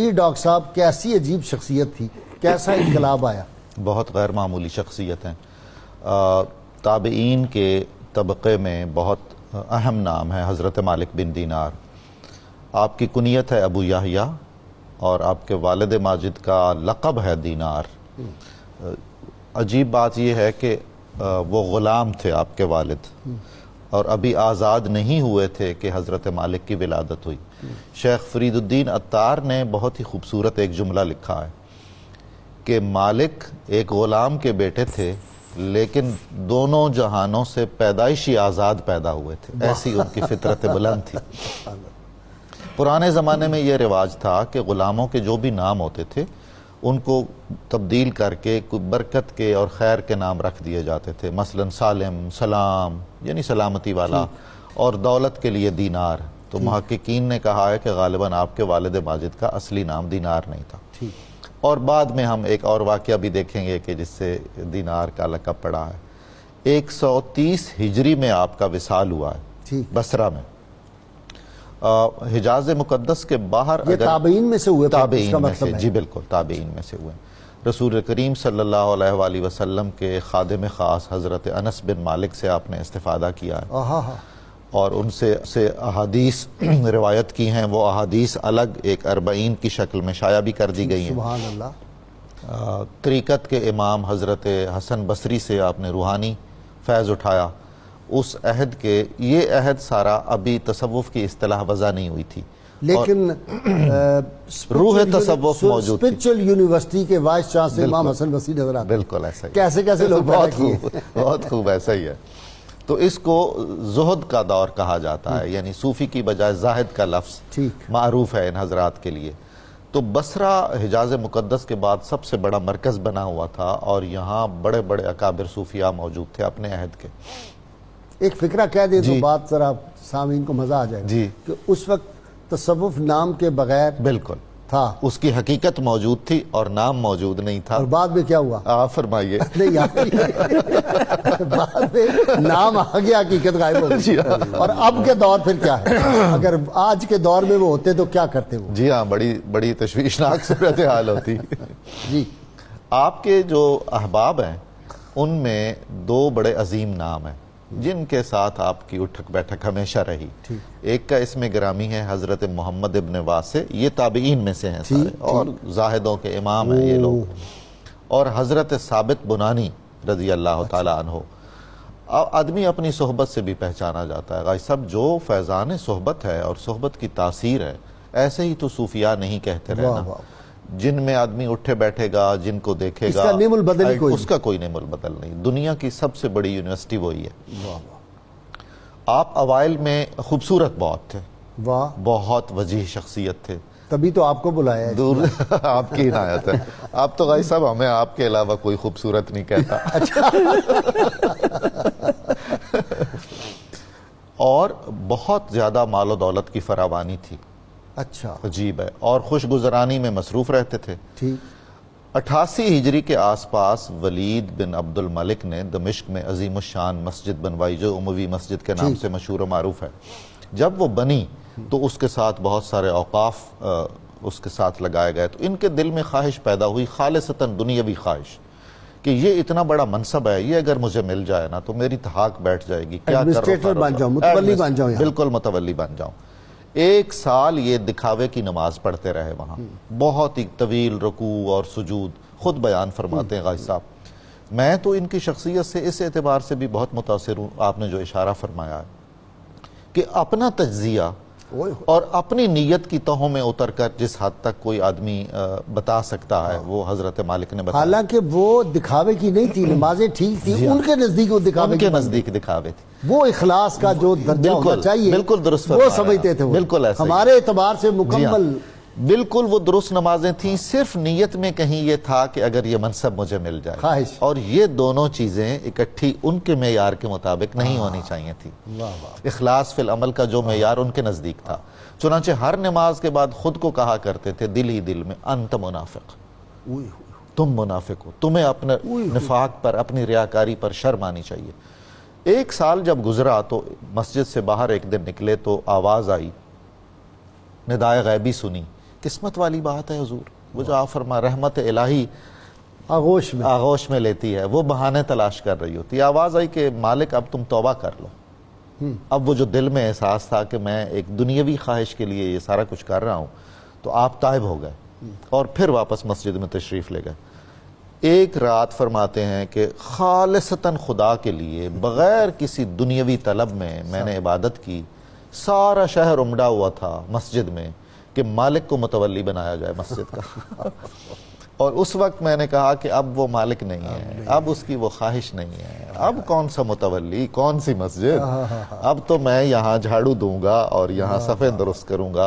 واقعی ڈاکٹر صاحب کیسی عجیب شخصیت تھی، کیسا انقلاب آیا؟ بہت غیر معمولی شخصیت ہیں. تابعین کے طبقے میں بہت اہم نام ہے حضرت مالک بن دینار. آپ کی کنیت ہے ابو یحییٰ اور آپ کے والد ماجد کا لقب ہے دینار. عجیب بات یہ ہے کہ وہ غلام تھے آپ کے والد، اور ابھی آزاد نہیں ہوئے تھے کہ حضرت مالک کی ولادت ہوئی. شیخ فرید الدین عطار نے بہت ہی خوبصورت ایک جملہ لکھا ہے کہ مالک ایک غلام کے بیٹے تھے لیکن دونوں جہانوں سے پیدائشی آزاد پیدا ہوئے تھے، ایسی ان کی فطرت بلند تھی. پرانے زمانے میں یہ رواج تھا کہ غلاموں کے جو بھی نام ہوتے تھے ان کو تبدیل کر کے برکت کے اور خیر کے نام رکھ دیے جاتے تھے. مثلا سالم، سلام یعنی سلامتی والا، اور دولت کے لیے دینار. تو محققین نے کہا ہے کہ غالباً آپ کے والد ماجد کا اصلی نام دینار نہیں تھا. اور بعد میں ہم ایک اور واقعہ بھی دیکھیں گے کہ جس سے دینار کا لقب پڑا ہے. 130 ہجری میں آپ کا وصال ہوا ہے بصرہ میں. حجاز مقدس کے باہر یہ تابعین میں سے ہوئے؟ تابعین میں سے، جی بالکل تابعین میں سے ہوئے. رسول کریم صلی اللہ علیہ وآلہ وسلم کے خادم خاص حضرت انس بن مالک سے آپ نے استفادہ کیا ہے اور ان سے احادیث روایت کی ہیں. وہ احادیث الگ ایک 40 کی شکل میں شائع بھی کر دی گئی ہیں. سبحان اللہ. طریقت کے امام حضرت حسن بصری سے آپ نے روحانی فیض اٹھایا. اس عہد کے یہ عہد سارا ابھی تصوف کی اصطلاح وضع نہیں ہوئی تھی، لیکن روح تصوف موجود تھی. اسپرچل یونیورسٹی کے وائس چانسلر امام حسن بصری نظر آتے. بالکل ایسا ہی، کیسے لوگ بہت خوب ایسا ہی ہے. تو اس کو زہد کا دور کہا جاتا ہے، یعنی صوفی کی بجائے زاہد کا لفظ معروف ہے ان حضرات کے لیے. تو بصرہ حجاز مقدس کے بعد سب سے بڑا مرکز بنا ہوا تھا اور یہاں بڑے بڑے اکابر صوفیاء موجود تھے اپنے عہد کے. ایک فکرہ کہہ دیں تو بات ذرا سامعین کو مزہ آ جائے گا کہ اس وقت تصوف نام کے بغیر بالکل تھا، اس کی حقیقت موجود تھی اور نام موجود نہیں تھا. اور بعد میں کیا ہوا؟ آپ فرمائیے. بعد میں نام آ گیا، حقیقت غائب ہو گئی. اور اب کے دور پھر کیا ہے؟ اگر آج کے دور میں وہ ہوتے تو کیا کرتے وہ؟ جی ہاں، بڑی تشویشناک صورتحال ہوتی. جی آپ کے جو احباب ہیں ان میں 2 بڑے عظیم نام ہیں جن کے ساتھ آپ کی اٹھک بیٹھک ہمیشہ رہی. ایک کا اسم گرامی ہے حضرت محمد ابن واسع، یہ تابعین میں سے ہیں سارے اور زاہدوں کے امام ہیں یہ لوگ. اور حضرت ثابت بنانی رضی اللہ تعالیٰ عنہ. آدمی اپنی صحبت سے بھی پہچانا جاتا ہے. غازی صاحب جو فیضان صحبت ہے اور صحبت کی تاثیر ہے، ایسے ہی تو صوفیاء نہیں کہتے رہنا. جن میں آدمی اٹھے بیٹھے گا، جن کو دیکھے گا، اس کا کوئی نعم البدل نہیں. دنیا کی سب سے بڑی یونیورسٹی وہی ہے. آپ اوائل میں خوبصورت بہت تھے، بہت وجیح شخصیت تھے، تبھی تو آپ کو بلایا ہے. دور آپ کی عنایت ہے. آپ تو غازی صاحب ہمیں آپ کے علاوہ کوئی خوبصورت نہیں کہتا. اور بہت زیادہ مال و دولت کی فراوانی تھی. اچھا، عجیب ہے. اور خوش گزرانی میں مصروف رہتے تھے. 88 ہجری کے آس پاس ولید بن عبد الملک نے دمشق میں عظیم الشان مسجد بنوائی جو اموی مسجد کے نام سے مشہور و معروف ہے. جب وہ بنی تو اس کے ساتھ بہت سارے اوقاف اس کے ساتھ لگائے گئے. تو ان کے دل میں خواہش پیدا ہوئی، خالصتاً دنیاوی خواہش، کہ یہ اتنا بڑا منصب ہے، یہ اگر مجھے مل جائے نا تو میری تحاک بیٹھ جائے گی. کیا ایڈمنسٹریٹر بن جاؤں، متولی بن جاؤں. بالکل متولی بن جاؤں. 1 سال یہ دکھاوے کی نماز پڑھتے رہے وہاں، بہت ہی طویل رکوع اور سجود. خود بیان فرماتے ہیں غازی صاحب، میں تو ان کی شخصیت سے اس اعتبار سے بھی بہت متاثر ہوں، آپ نے جو اشارہ فرمایا ہے کہ اپنا تجزیہ اور اپنی نیت کی تہوں میں اتر کر جس حد تک کوئی آدمی بتا سکتا ہے وہ حضرت مالک نے بتایا. حالانکہ وہ دکھاوے کی نہیں تھی، نمازیں ٹھیک تھی، ان کے نزدیک وہ دکھاوے کے نزدیک دکھاوے تھی. وہ اخلاص کا جو درجہ ہونا چاہیے بالکل درست وہ سمجھتے تھے. بالکل ایسا ہمارے اعتبار سے مکمل بالکل وہ درست نمازیں تھیں. صرف نیت میں کہیں یہ تھا کہ اگر یہ منصب مجھے مل جائے، خواہش. اور یہ دونوں چیزیں اکٹھی ان کے معیار کے مطابق نہیں ہونی چاہیے تھی. اخلاص فی العمل کا جو معیار ان کے نزدیک تھا. چنانچہ ہر نماز کے بعد خود کو کہا کرتے تھے دل ہی دل میں، انت منافق، تم منافق ہو، تمہیں اپنے نفاق پر، اپنی ریاکاری پر شرم آنی چاہیے. 1 سال جب گزرا تو مسجد سے باہر ایک دن نکلے تو آواز آئی، ندائے غیبی سنی قسمت والی بات ہے حضور. وہ جو آپ فرما رحمت الہی آغوش میں لیتی ہے، وہ بہانے تلاش کر رہی ہوتی ہے. آواز آئی کہ مالک اب تم توبہ کر لو. اب وہ جو دل میں احساس تھا کہ میں ایک دنیاوی خواہش کے لیے یہ سارا کچھ کر رہا ہوں، تو آپ تائب ہو گئے اور پھر واپس مسجد میں تشریف لے گئے. ایک رات فرماتے ہیں کہ خالصتاً خدا کے لیے بغیر کسی دنیاوی طلب میں نے عبادت کی. سارا شہر امڑا ہوا تھا مسجد میں کہ مالک کو متولی بنایا جائے مسجد کا. اور اس وقت میں نے کہا کہ اب وہ مالک نہیں ہے، اب اس کی وہ خواہش نہیں ہے. اب کون سا متولی، کون سی مسجد، اب تو میں یہاں جھاڑو دوں گا اور یہاں صفیں درست کروں گا.